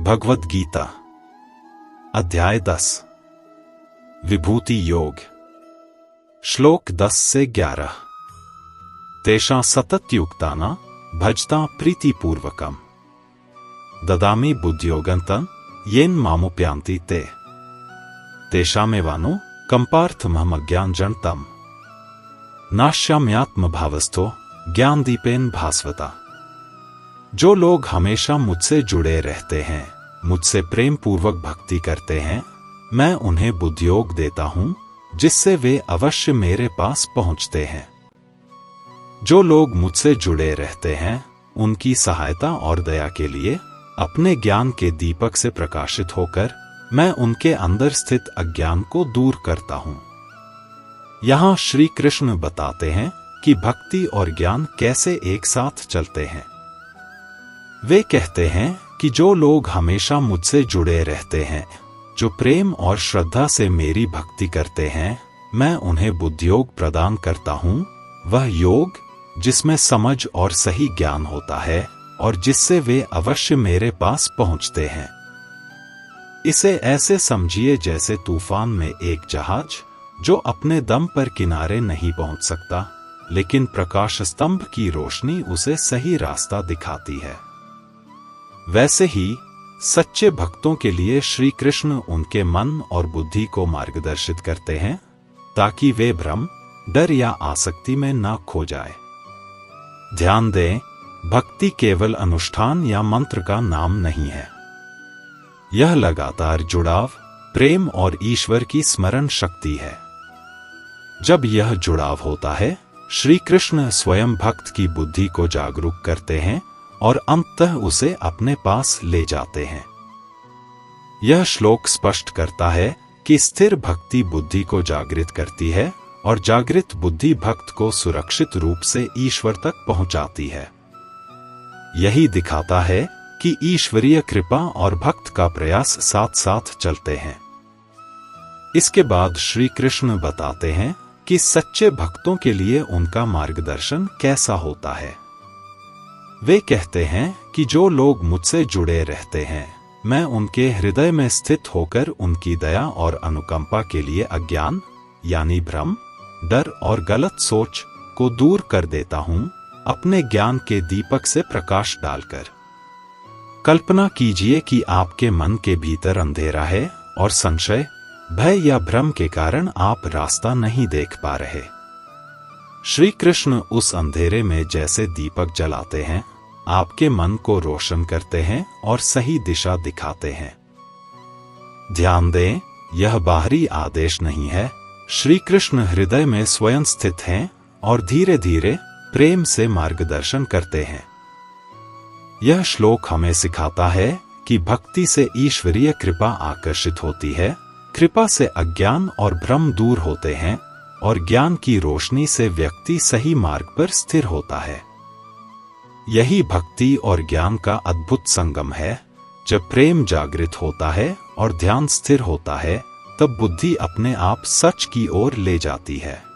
भगवद गीता अध्याय 10 विभूति योग श्लोक 10 से 11 तेषां सततयुक्तानां भजतां प्रीतिपूर्वकम् ददामि बुद्धियोगन्तं येन मामुपयान्ति ते तेषामेवानो कंपार्थमहमज्ञानजनितं नाश्याम्यात्मभावस्थो ज्ञानदीपेन भास्वता। जो लोग हमेशा मुझसे जुड़े रहते हैं, मुझसे प्रेम पूर्वक भक्ति करते हैं, मैं उन्हें बुद्धियोग देता हूं जिससे वे अवश्य मेरे पास पहुंचते हैं। जो लोग मुझसे जुड़े रहते हैं, उनकी सहायता और दया के लिए अपने ज्ञान के दीपक से प्रकाशित होकर मैं उनके अंदर स्थित अज्ञान को दूर करता हूं। यहां श्री कृष्ण बताते हैं कि भक्ति और ज्ञान कैसे एक साथ चलते हैं। वे कहते हैं कि जो लोग हमेशा मुझसे जुड़े रहते हैं, जो प्रेम और श्रद्धा से मेरी भक्ति करते हैं, मैं उन्हें बुद्धियोग प्रदान करता हूं। वह योग जिसमें समझ और सही ज्ञान होता है और जिससे वे अवश्य मेरे पास पहुंचते हैं। इसे ऐसे समझिए जैसे तूफान में एक जहाज जो अपने दम पर किनारे नहीं पहुंच सकता, लेकिन प्रकाश स्तंभ की रोशनी उसे सही रास्ता दिखाती है। वैसे ही सच्चे भक्तों के लिए श्री कृष्ण उनके मन और बुद्धि को मार्गदर्शित करते हैं ताकि वे भ्रम, डर या आसक्ति में न खो जाए। ध्यान दें, भक्ति केवल अनुष्ठान या मंत्र का नाम नहीं है। यह लगातार जुड़ाव, प्रेम और ईश्वर की स्मरण शक्ति है। जब यह जुड़ाव होता है, श्री कृष्ण स्वयं भक्त की बुद्धि को जागरूक करते हैं और अंततः उसे अपने पास ले जाते हैं। यह श्लोक स्पष्ट करता है कि स्थिर भक्ति बुद्धि को जागृत करती है और जागृत बुद्धि भक्त को सुरक्षित रूप से ईश्वर तक पहुंचाती है। यही दिखाता है कि ईश्वरीय कृपा और भक्त का प्रयास साथ साथ चलते हैं। इसके बाद श्री कृष्ण बताते हैं कि सच्चे भक्तों के लिए उनका मार्गदर्शन कैसा होता है। वे कहते हैं कि जो लोग मुझसे जुड़े रहते हैं, मैं उनके हृदय में स्थित होकर उनकी दया और अनुकंपा के लिए अज्ञान यानी भ्रम, डर और गलत सोच को दूर कर देता हूं, अपने ज्ञान के दीपक से प्रकाश डालकर। कल्पना कीजिए कि आपके मन के भीतर अंधेरा है और संशय, भय या भ्रम के कारण आप रास्ता नहीं देख पा रहे। श्री कृष्ण उस अंधेरे में जैसे दीपक जलाते हैं, आपके मन को रोशन करते हैं और सही दिशा दिखाते हैं। ध्यान दें, यह बाहरी आदेश नहीं है। श्री कृष्ण हृदय में स्वयं स्थित हैं और धीरे धीरे प्रेम से मार्गदर्शन करते हैं। यह श्लोक हमें सिखाता है कि भक्ति से ईश्वरीय कृपा आकर्षित होती है, कृपा से अज्ञान और भ्रम दूर होते हैं और ज्ञान की रोशनी से व्यक्ति सही मार्ग पर स्थिर होता है। यही भक्ति और ज्ञान का अद्भुत संगम है। जब प्रेम जागृत होता है और ध्यान स्थिर होता है, तब बुद्धि अपने आप सच की ओर ले जाती है।